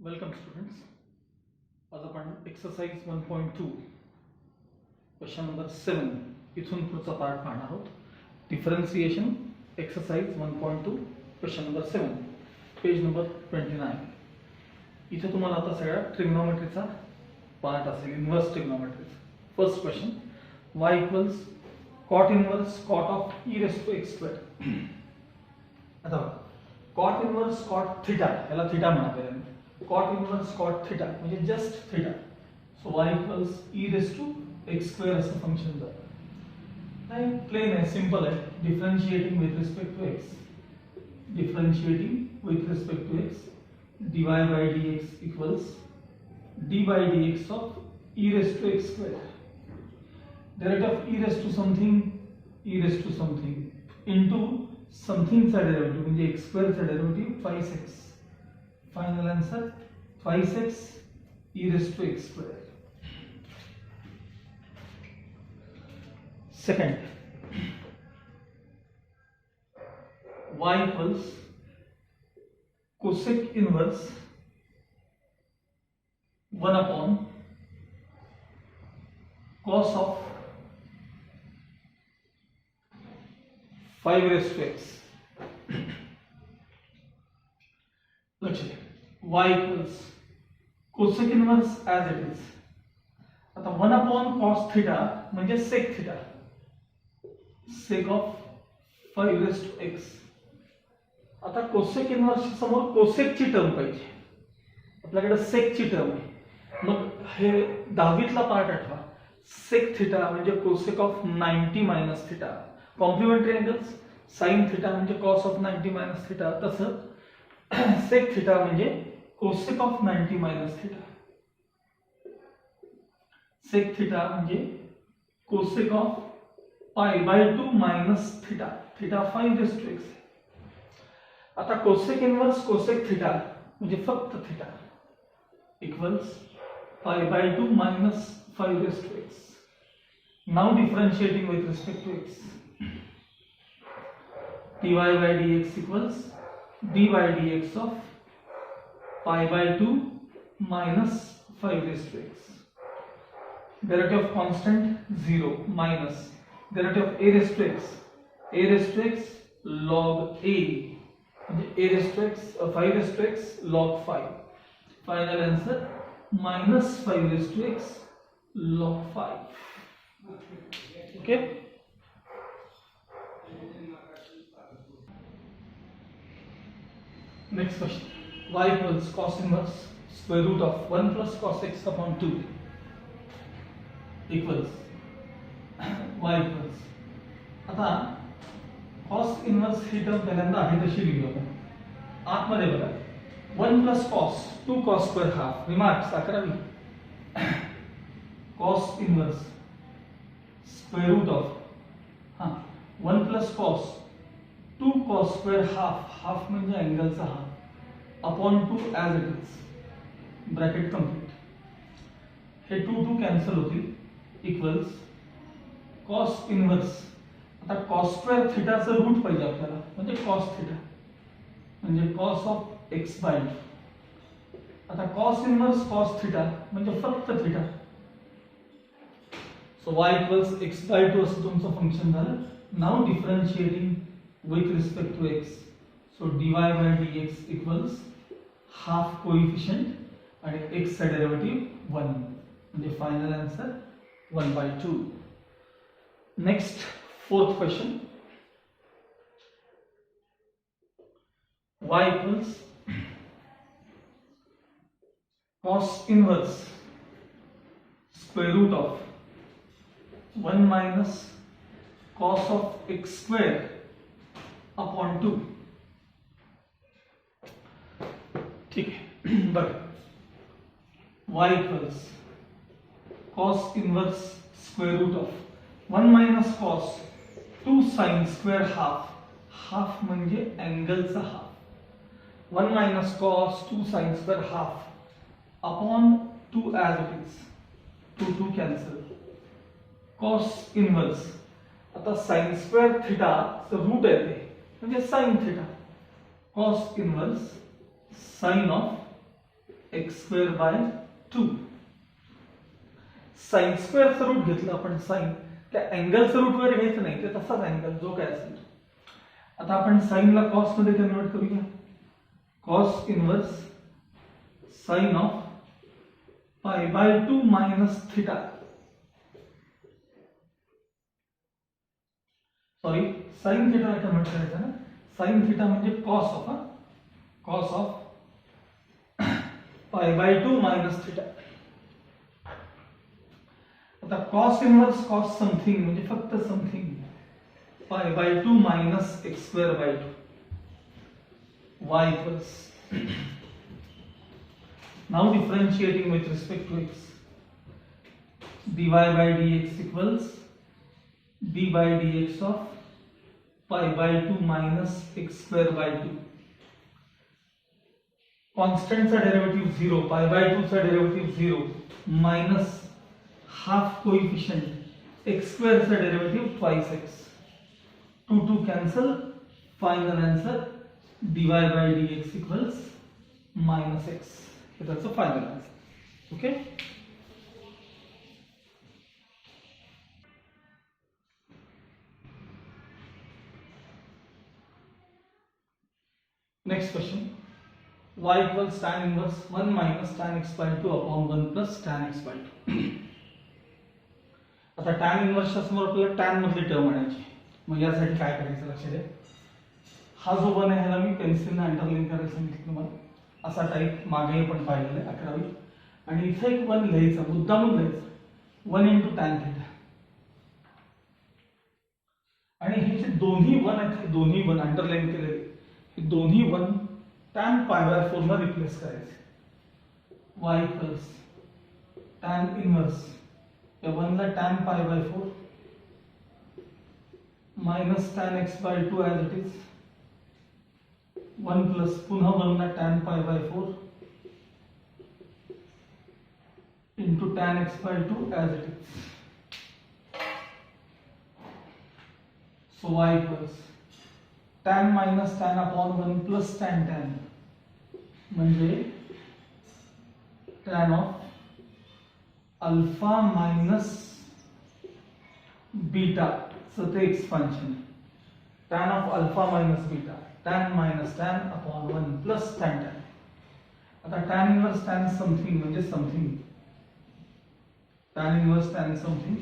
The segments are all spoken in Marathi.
Welcome students. आज आपण एक्सरसाइज 1.2 क्वेश्चन नंबर 7 इथून पुढचा पार्ट पाहणार आहोत. Differentiation exercise 1.2 question number 7 page number 29. इथे तुम्हाला आता सगळ्या ट्रिग्नोमेट्रीचा पार्ट असेल. Inverse trigonometry. First question, y equals cot inverse cot of e raise to x square. आता cot इनवर्स cot थीटा, याला थीटा म्हणा पहिल्यांदा. cot इनवर्स cot थीटा म्हणजे just theta. So y equals e raise to x square असं फंक्शन जातं. नाही, प्लेन आहे, सिंपल आहे. Differentiating with respect to x, differentiating with respect to x, dy by dx equals d by dx of e raise to x square. Derivative of e raised to something into something चा डेरिव्हेटिव्ह म्हणजे x स्क्वेअर चा derivative 5x. Final answer 5x e raised to x square. Second, y equals cosec inverse 1 upon cos of 5 raised to x. लक्ष द्या, y equals cosec inverse as it is. आता 1 upon cos theta म्हणजे sec theta, sec of 5 raised to x. आता cosec inverse समोर cosec ची टर्म पाहिजे. आपल्याकडे sec ची टर्म आहे. मग हे 10वीतला पार्ट आठवा. sec theta म्हणजे cosec of 90 minus theta. Complementary angles, sin theta म्हणजे cos of 90 minus theta. तसं sec थीटा म्हणजे cosec of 90 minus theta. sec theta म्हणजे cosec of pi by 2 minus theta. theta 5 raised to x. आता cosec इनवर्स cosec थीटा म्हणजे फक्त theta equals pi by 2 minus 5 raised to x. Now differentiating with respect to x. dy by dx equals d by dx of pi by 2 minus 5 raised to x. Derivative of constant 0 minus derivative of a raised to x. a raised to x log a a raised to x 5 raised to x log 5. Final answer minus 5 raised to x log 5. Okay. Next question, y equals cos inverse square root of 1 plus cos x upon 2 equals y equals. आता cos inverse ही टर्म पहिल्यांदा आहे तशी लिहिली आपण. आतमध्ये बघा 1 plus cos 2 cos square half. Remarks 11वी. cos inverse square root of 1 plus cos 2 cos square half म्हणजे अँगलचा half upon 2 as it is. Bracket complete. हे 2 कॅन्सल होतील इक्वल्स cos इनवर्स. आता cos स्क्वेअर थीटाचं रूट पाहिजे आपल्याला म्हणजे cos थीटा म्हणजे cos ऑफ x बाय 2. आता cos इनवर्स cos थीटा म्हणजे फक्त theta. So y equals x by 2 असं तुमचं फंक्शन झालं. Now differentiating with respect to x, so dy by dx equals half coefficient and x चा डेरिव्हेटिव्ह 1 म्हणजे final answer 1 by 2. Next, fourth question, y equals cos inverse square root of 1 minus cos of x square upon 2. ठीक आहे. बरं, y equals cos inverse square root of 1 minus cos 2 sin square half म्हणजे अँगलचा half. 1 minus cos 2 sin square half upon 2 as it is. 2 cancel. cos inverse, आता sin स्क्वेअर थीटा रूट आहे ते म्हणजे sin theta. cos inverse sin of x square by 2. Sine स्क्वेअरचं रूट घेतलं आपण, साइन त्या अँगलचं रूट वगैरे घ्यायचं नाही, ते तसाच अँगल जो काय असेल. आता आपण साइनला कॉस मध्ये कन्वर्ट करूया. Cos inverse sine of pi by 2 minus theta. Sorry, sine theta convert करायचं ना. साइन थिटा म्हणजे cos of pi by 2 minus theta. आता कॉस इनवर्स कॉस समथिंग म्हणजे फक्त something, pi by 2 minus x square by 2. y equals now differentiating with respect to x, dy by dx equals d by dx of pi by 2 minus x square by 2. Constant चा डेरिवेटिव 0, पाय बाय 2 चा derivative 0 minus half coefficient x square चा derivative twice x. 2 cancel, final answer dy by dx equals minus x. That's the final answer. Okay. Next question. Y equals tan inverse 1 minus tan x by 2 upon 1 plus tan x by 2. आता tan इनवर्सच्या समोर आपल्याला tan मधली टर्म आणायची. मग यासाठी काय करायचं लक्षात द्या. हा जो 1 आहे ह्याला मी पेन्सिलने अंडरलाईन करायला सांगितलं तुम्हाला. असा टाइप मागे पण पाहिलेला आहे 11वी. आणि इथे एक 1 लिहायचा, मुद्दामून लिहायचा, 1 into tan theta. आणि हे जे दोन्ही 1 आहेत, दोन्ही 1 अंडरलाईन केलेले, हे दोन्ही 1 tan pi by 4 ला रिप्लेस करायचे. y equals tan इनवर्स या 1 ला tan pi by 4 minus tan x by 2 as it is, 1 plus पुन्हा 1 ला tan pi by 4 into tan x by 2 as it is. So y equals tan minus tan upon 1 plus tan म्हणजे tan of alpha minus beta चं ते expansion. tan of alpha minus beta, tan minus tan upon 1 plus tan. आता tan inverse tan something म्हणजे something, tan inverse tan something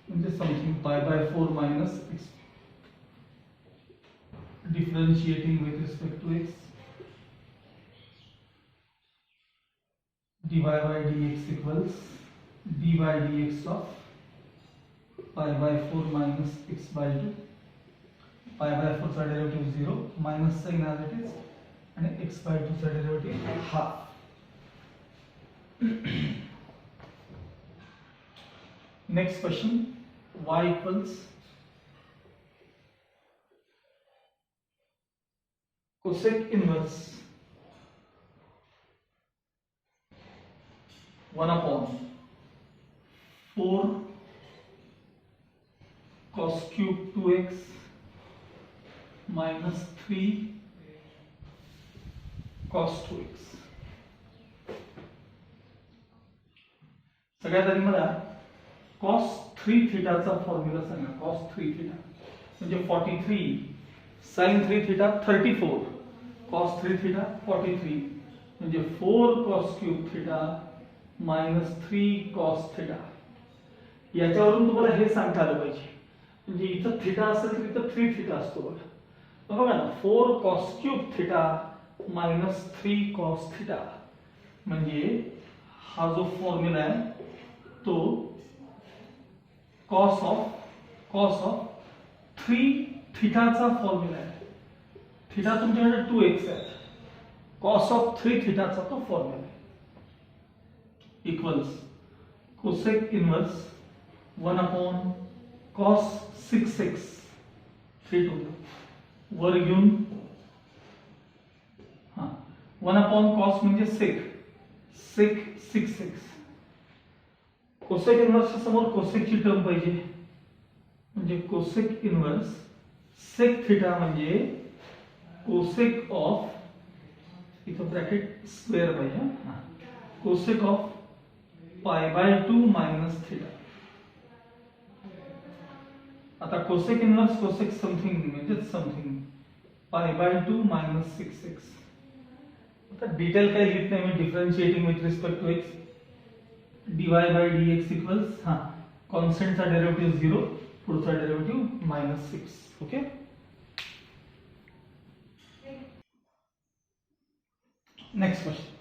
म्हणजे something pi by 4 minus x. Differentiating with respect to x, dy by dx equals d by dx of pi by 4 minus x by 2. pi by 4 चा derivative 0, minus sign as it is, आणि x by 2 चा derivative half. Next question, y equals cosec inverse 1 upon 4 cos cube 2x minus 3 cos 2x. सगळ्यात आधी मला cos 3 थीटाचा फॉर्म्युला सांगा. cos 3 थीटा म्हणजे 43 sin 3 थीटा 34 cos 3 थीटा 43 म्हणजे 4 cos cube theta minus 3 cos theta. याच्यावरून तुम्हाला हे सांगता आलं पाहिजे, म्हणजे इथं थीटा असेल तर इथं 3 थीटा असतो बघा. बघा ना, 4 cos cube theta minus 3 cos theta म्हणजे हा जो फॉर्म्युला आहे तो cos of 3 थीटाचा फॉर्म्युला आहे. थीटा तुमच्याकडे 2x आहे, cos of 3 थीटाचा तो फॉर्म्युला आहे. Equals cosec inverse 1 upon cos 6x 3 two वर घेऊन 1 upon cos म्हणजे sec 6x. कोसेक इनवर्सच्या समोर कोसेकची टर्म पाहिजे, म्हणजे कोसेक इनवर्स सेक थीटा म्हणजे कोसेक ऑफ, इथं ब्रॅकेट स्क्वेअर पाहिजे, cosec of pi by 2 minus theta. आता कोसेक इनवर्स कोसेक समथिंग म्हणजेच something pi by 2 minus 6x. आता डिटेल काही लिहित नाही मी. Differentiating with respect to x dy bye dx equals कॉन्स्टंटचा डेरिव्हेटिव्ह 0, पुढचा derivative minus 6. Okay. Next question.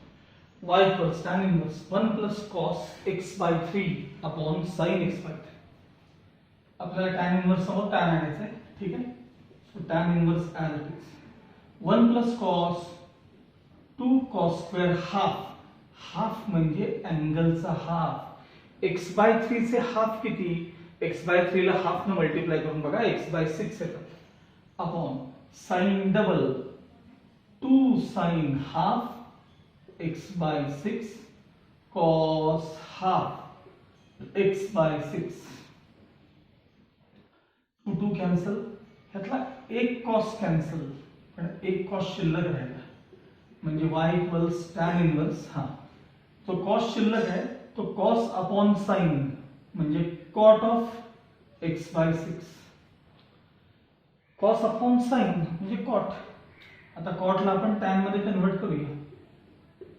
y equals tan inverse 1 plus cos x by 3 upon sin x by 3. आपल्याला tan इनवर्स समोर tan आणायचं आहे. ठीक आहे. So tan inverse as it is 1 plus cos 2 cos square half. Half म्हणजे अँगलचा हाफ. x बाय 3 चे हाफ किती? x बाय 3 ला हाफ न मल्टिप्लाय करून बघा x बाय 6 येतात. Upon sin double 2 sin half x by 6 cos half x by 6. 2 cancel. ह्यातला एक cos कॅन्सल पण एक cos शिल्लक राहिला म्हणजे y इक्वल्स tan इनवर्स. तो cos शिल्लक आहे तो cos अपॉन sin म्हणजे cot of x by 6. cos upon sin म्हणजे cot. आता cot ला आपण tan मध्ये कन्वर्ट करूया.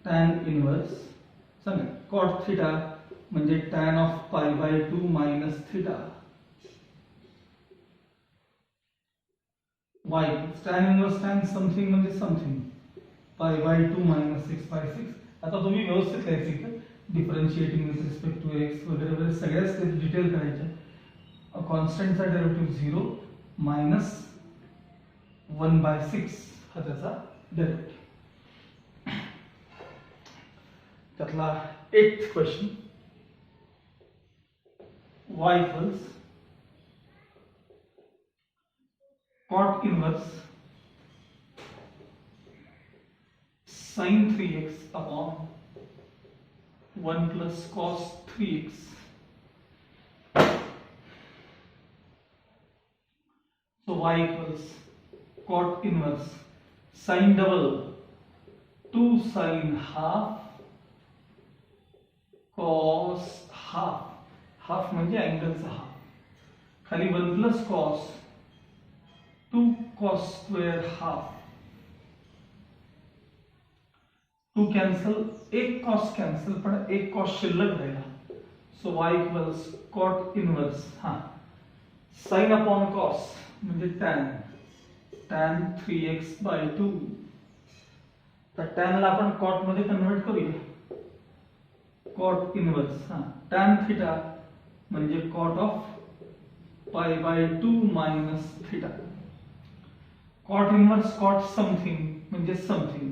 tan इनवर्स सांगा cot थीटा म्हणजे tan of pi by 2 minus theta. y tan inverse tan something म्हणजे something pi by 2 minus 6 by 6. आता तुम्ही व्यवस्थित लिहायचं. Differentiating with respect to x वगैरे वगैरे सगळ्या स्टेप डिटेल करायच्या. कॉन्स्टंटचा डेरिव्हेटिव्ह 0 मायनस 1 बाय 6 हा त्याचा डेरिव्हेटिव्ह. त्यातला 8th question. y equals cot inverse sin 3x upon 1 plus cos 3x. So y equals cot inverse sin double 2 sin half cos half. Half म्हणजे अँगलचा हाफ. खाली 1 plus cos 2 cos square half. 2 cancel. एक cos कॅन्सल पण एक cos शिल्लक राहिला. So y equals cot inverse sin upon cos म्हणजे tan 3x बाय 2. तर tan ला आपण cot मध्ये कन्वर्ट करूया. cot इनवर्स tan थीटा म्हणजे cot of pi by 2 minus theta. cot inverse cot something म्हणजे something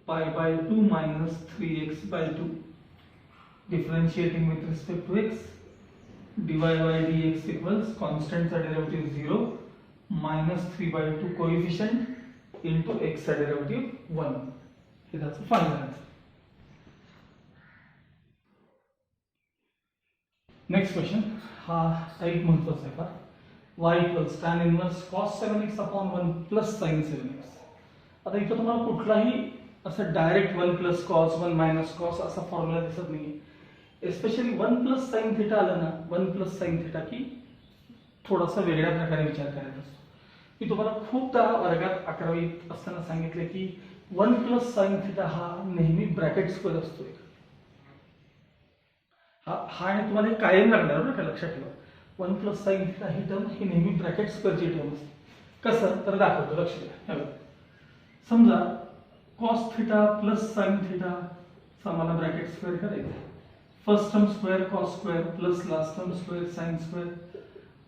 pi by 2 minus 3x by 2. Differentiating with respect to x dy by dx equals कॉन्स्टंटचा derivative 0 minus 3 by 2 coefficient into x चा डेरिव्हेटिव्ह 1. हे त्याचं फायनल आन्सर. Next question. हा एक महत्वाचा आहे. y equals tan inverse cos 7x upon 1 plus sin 7x. आता इथं तुम्हाला कुठलाही असं direct 1 plus cos 1 minus cos असा फॉर्म्युला दिसत नाहीये. एस्पेशली 1 प्लस साइन थिटा आलं ना 1 प्लस साइन थिटा की थोडासा वेगळ्या प्रकारे विचार करायचा असतो. मी तुम्हाला खूपदा वर्गात 11वीत असताना सांगितले की 1 प्लस साइन थिटा हा नेहमी ब्रॅकेट स्क्वेअर असतो. हा आणि तुम्हाला कायम लागणार बरं का, लक्षात ठेवा. 1 प्लस साइन थिटा ही टर्म ही नेहमी ब्रॅकेट स्क्वेअरची टर्म असते. कसं तर दाखवतो, लक्ष द्या. समजा cos theta plus sin theta आम्हाला ब्रॅकेट स्क्वेअर करायचं. First term square cos square plus last term square sin square.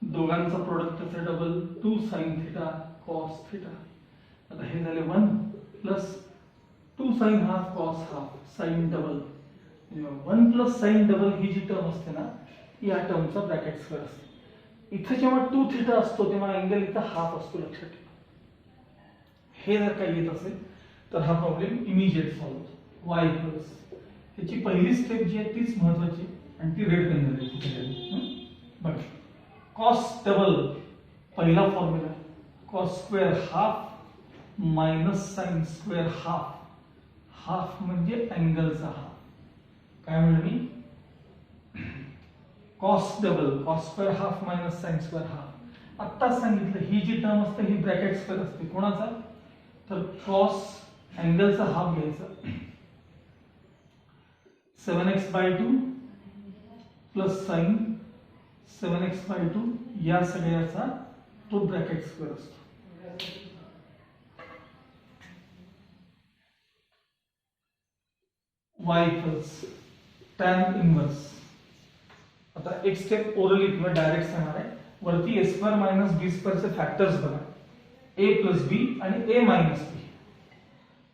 दोघांचा प्रोडक्ट त्याचे double 2 sin theta cos theta. आता हे झाले 1 plus 2 sin half cos half sin double. 1 plus sin double ही जी टर्म असते ना या टर्मचा ब्रॅकेट स्क्वेअर असते. इथे जेव्हा 2 थीटा असतो तेव्हा अँगल इथं हाफ असतो, लक्षात ठेवा. हे जर काही येत असेल तर हा प्रॉब्लेम इमिजिएट सॉल्व्ह होतो. y इक्वल्स त्याची पहिली स्टेप जी आहे तीच महत्वाची आणि ती रेड पेन करायची. बघा cos डबल पहिला formula cos square half minus sin square half. Half म्हणजे अँगलचा हाफ. काय म्हणलं मी, cos double cos square half minus sine square half. आत्ताच सांगितलं ही जी टर्म असते ही ब्रॅकेट स्क्वेअर असते. कोणाचा, तर कॉस अँगलचा हाफ घ्यायचा, 7x/2 प्लस साइन 7x/2 या सगळ्याचा तो ब्रॅकेट स्क्वेअर असतो. y equals tan inverse. आता एक स्टेप ओरली किंवा डायरेक्ट सांगणार आहे. वरती a² मायनस b² चे फॅक्टर्स बघा, a प्लस बी आणि a मायनस बी.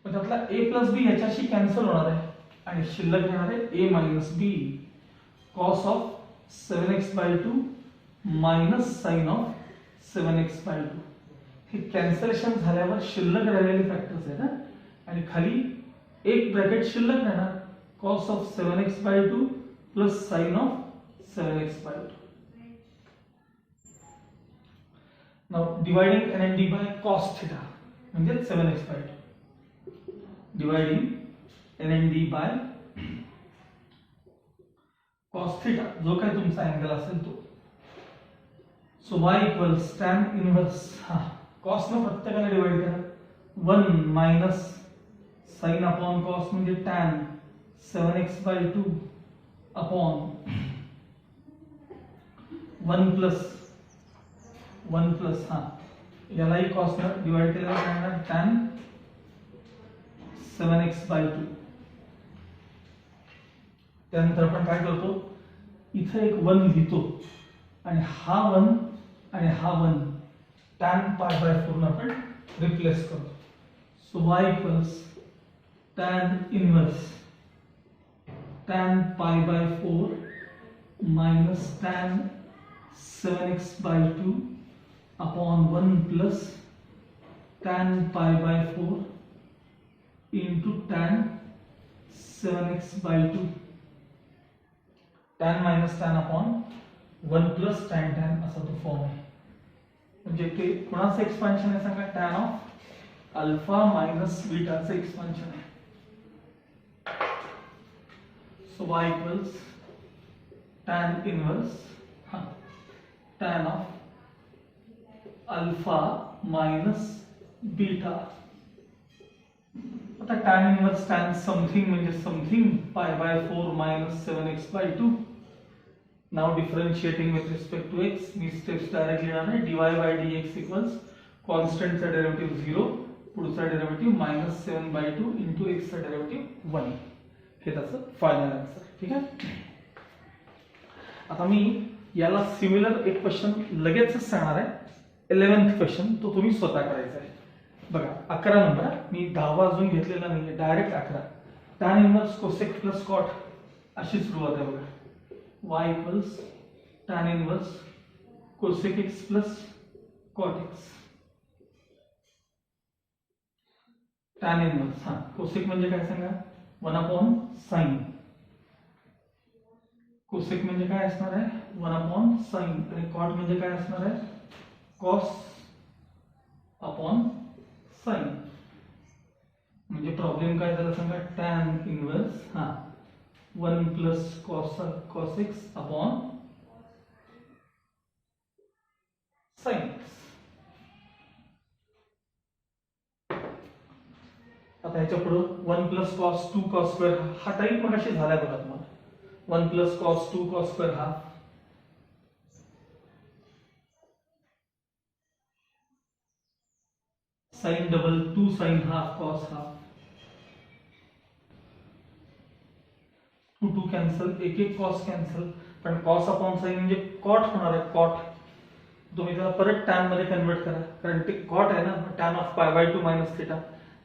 पण त्यातला a प्लस बी ह्याच्याशी कॅन्सल होणार आहे आणि शिल्लक राहणार आहे a minus B cos of 7x/2 minus sine of 7x/2. हे कॅन्सलेशन झाल्यावर शिल्लक राहिलेले फॅक्टर्स आहेत ना, आणि खाली एक ब्रॅकेट शिल्लक राहणार, cos of 7x/2 plus sine of 7x/2. Now dividing NND by cos theta म्हणजे 7x/2. Dividing NND by cos theta जो काही तुमचा अँगल असेल तो. So y equals tan inverse, हा cos ने प्रत्येकाला डिवाइड करा, 1 मायनस साइन अपॉन cos म्हणजे tan 7x/2 अपॉन 1 प्लस हा यालाही cos ने डिवाइड केल्यावर काय होणार, tan 7x/2. त्यानंतर आपण काय करतो, इथे एक 1 लिहितो आणि हा 1 आणि हा 1 tan π/4 ने आपण रिप्लेस करतो. So y equals tan inverse tan π/4 minus tan 7x/2 upon 1 plus tan π/4 into tan 7x/2. tan minus tan upon 1 plus tan असा तो फॉर्म आहे. म्हणजे ते कोणाचं एक्सपान्शन आहे सांगा, tan ऑफ अल्फा मायनस बीटाचं एक्सपान्शन आहे. So y equals tan inverse tan of alpha minus beta. आता tan inverse tan something म्हणजे something π/4 minus 7x/2. Now differentiating with respect to x, me steps direct लिहिणार आहे. dy/dx equals constant चा डेरिव्हेटिव्ह 0, पुढचा डेरिव्हेटिव्ह -7/2 into x चा डेरिव्हेटिव्ह 1. हे त्याचं फायनल आन्सर. ठीक आहे. आता मी याला सिमिलर एक क्वेश्चन लगेचच सांगणार आहे, 11th क्वेश्चन, तो तुम्ही स्वतः करायचा आहे. बघा 11 नंबर, मी 10वा अजून घेतलेला नाही, direct 11. tan inverse cosec plus cot अशी सुरुवात आहे बघा. y equals tan inverse cosec x plus cot x. tan inverse, हा कोसेक म्हणजे काय सांगा, 1 साइन. कोसेक म्हणजे काय असणार आहे, 1 साइन. आणि कॉट म्हणजे काय असणार आहे, कॉस अपॉन साइन. म्हणजे प्रॉब्लेम काय झाला सांगा, tan inverse 1 plus cos x upon sine. आता ह्याच्या पुढे 1 प्लस cos 2 cos स्क्वेअर हा टाइप मगाशी झालाय बघा तुम्हाला. 1 plus cos 2 cos square half sin double 2 sin half cos half 2 cancel, एक cos कॅन्सल, पण cos अपॉन sin म्हणजे cot होणार आहे. cot तुम्ही त्याला परत tan मध्ये कन्वर्ट करा, कारण ते cot आहे ना, tan ऑफ π/2 मायनस थीटा.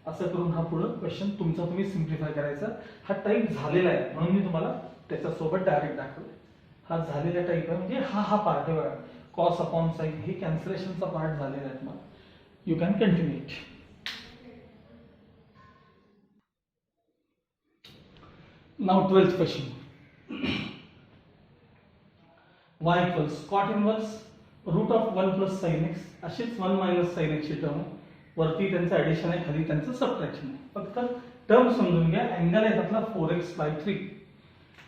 असं करून हा पुढे क्वेश्चन तुमचा तुम्ही सिम्प्लिफाय करायचा. हा टाइप झालेला आहे म्हणून मी तुम्हाला त्याच्यासोबत डायरेक्ट दाखवलं. हा झालेला टाइप आहे, म्हणजे हा पार्ट आहे बघा, cos अपॉन sin हे कॅन्सलेशनचा पार्ट झालेला आहे. तुम्हाला you can continue it. Now 12th question. y equals cot inverse root of 1 plus sin x, अशीच 1 मायनस sin x ची टर्म, वरती त्यांचं ऍडिशन आहे, खाली त्यांचं सबट्रॅक्शन आहे. फक्त टर्म समजून घ्या. अँगल आहे त्यातला 4x/3.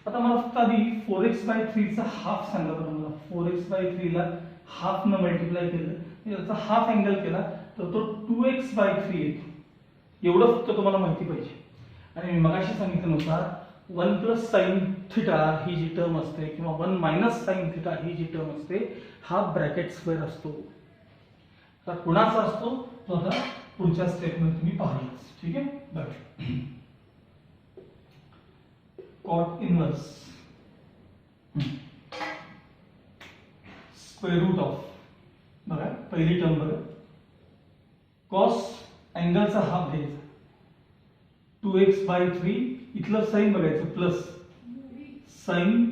आता मला फक्त आधी 4x/3 चा हाफ सांगा बरं मला. 4x/3 ला हाफ न मल्टिप्लाय केलं याचा हाफ अँगल केला तर तो 2x/3 येतो. एवढं फक्त तुम्हाला माहिती पाहिजे. आणि मी मगाशी सांगितल्यानुसार 1 प्लस साइन थिटा ही जी टर्म असते किंवा 1 मायनस साइन थिटा ही जी टर्म असते हा ब्रॅकेट स्क्वेअर असतो. आता कुणाचा असतो तो आता पुढच्या स्टेपमध्ये तुम्ही पाहायच. ठीक आहे बघा. Cot inverse square root of बघा पहिली टर्म बघा कॉस अँगलचा हाफ घ्यायचा 2x/3 इथलं साइन बघायचं प्लस साइन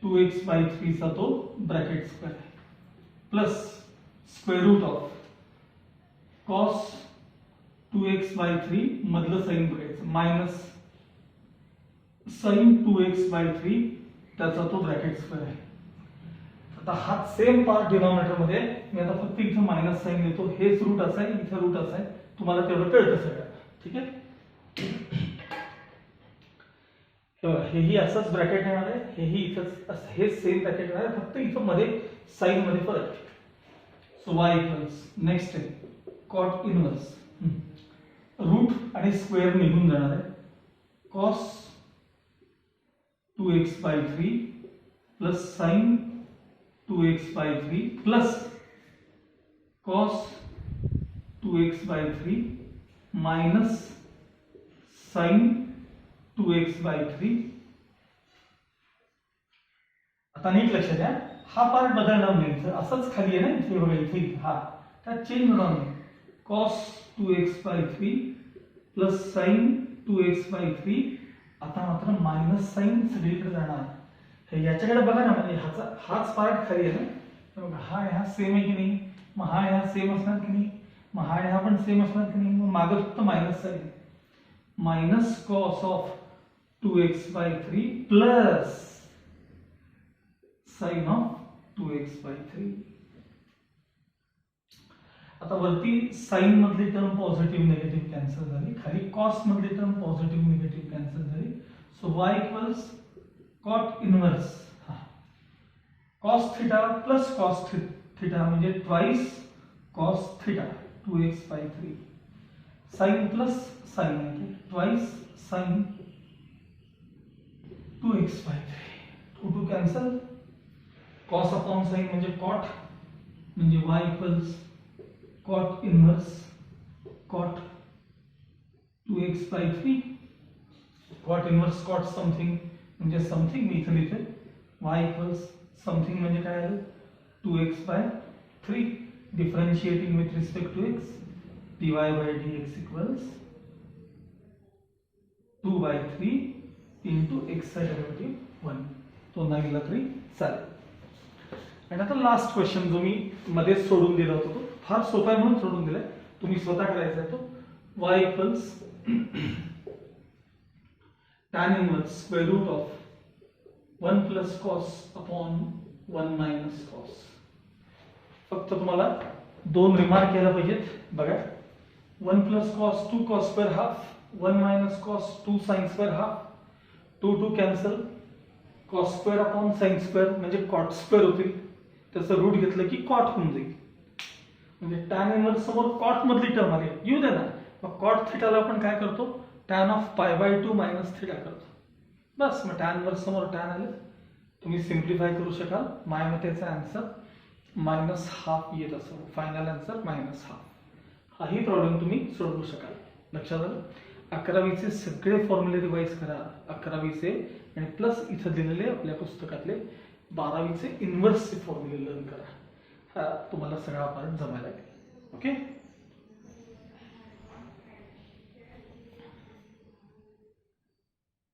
2x/3 चा तो ब्रॅकेट स्क्वेअर आहे plus square root of cos 2x/3 मधलं साइन बघायचं मायनस साइन 2x/3 त्याचा तो ब्रॅकेट स्क्वेअर आहे. आता हा सेम पार्ट डिनॉमिनेटर मध्ये मी आता फक्त इथं मायनस साइन देतो. हेच रूट असं आहे इथं रूट असं आहे तुम्हाला तेवढं कळतं सगळं. ठीक आहे हेही असंच ब्रॅकेट येणार आहे हेही इथंच हेच सेम ब्रॅकेट येणार आहे फक्त इथं मध्ये साइन मध्ये फरक आहे. सो y इक्वल्स नेक्स्ट आहे कॉट इनवर्स रूट आणि स्क्वेअर निघून जाणार आहे cos 2x/3 plus sine 2x/3 plus cos 2x/3 minus sine 2x/3. आता नीट लक्ष द्या हा पार्ट बदलणार नाही असंच खाली आहे ना इथे बघा इथे हा त्यात चेंज होणार नाही. Cos 2x/3 plus sine 2x/3 आता मात्र मायनस साइन सगळीकडे जाणार. हे याच्याकडे बघा ना म्हणजे हाच पार्ट खाली आहे ना हा सेम आहे की नाही मग हा सेम असणार की नाही मग हा पण सेम असणार की नाही मग मागं फक्त minus sine minus cos of 2x/3 plus sine of 2x/3. आता वरती साइन मधली टर्म पॉझिटिव्ह निगेटिव्ह कॅन्सल झाली खाली कॉस मधली टर्म पॉझिटिव्ह निगेटिव्ह कॅन्सल झाली. So y equals cot inverse cos theta plus cos theta म्हणजे twice cos theta 2x/3 sine plus sine म्हणजे twice sine 2x/3 2 cancel cos upon sine म्हणजे कॉट म्हणजे y equals cot inverse cot 2x/3 cot inverse cot something म्हणजे समथिंग मी इथे लिहिते y इक्वल्स समथिंग म्हणजे काय आलं 2x/3 differentiating with respect to x dy/dx equals 2/3 into x चा डेरिव्हेटिव्ह 1 तो नाही दिला तरी चालेल. आणि आता लास्ट क्वेश्चन जो मी मध्ये सोडून दिला होता तो फार सोपा आहे म्हणून सोडून दिलाय तुम्ही स्वतः करायचा आहे तो y equals tan inverse square root of 1 plus cos upon 1 minus cos. फक्त तुम्हाला दोन रिमार्क केला पाहिजेत बघा 1 plus cos 2 cos square half 1 minus cos 2 sin square half 2 cancel cos square upon sin square म्हणजे cot square होतील त्याचं रूट घेतलं की cot होऊन जाईल म्हणजे tan इनवर्स समोर cot मधली टर्म आली येऊ दे ना मग cot थीटाला आपण काय करतो tan of pi/2 minus theta करतो बस मग tan इनवर्स समोर tan आले तुम्ही सिंप्लिफाय करू शकाल माझ्या मतेचा आन्सर -½ येत असेल फायनल आन्सर -½ हाही प्रॉब्लेम तुम्ही सोडवू शकाल. लक्षात आलं 11वीचे सगळे फॉर्म्युले रिवाइज करा 11वीचे आणि प्लस इथं दिलेले आपल्या पुस्तकातले 12वीचे इन्व्हर्सचे फॉर्म्युले लर्न करा. हा तुम्हाला सगळा पार्ट जमायला लागेल. ओके.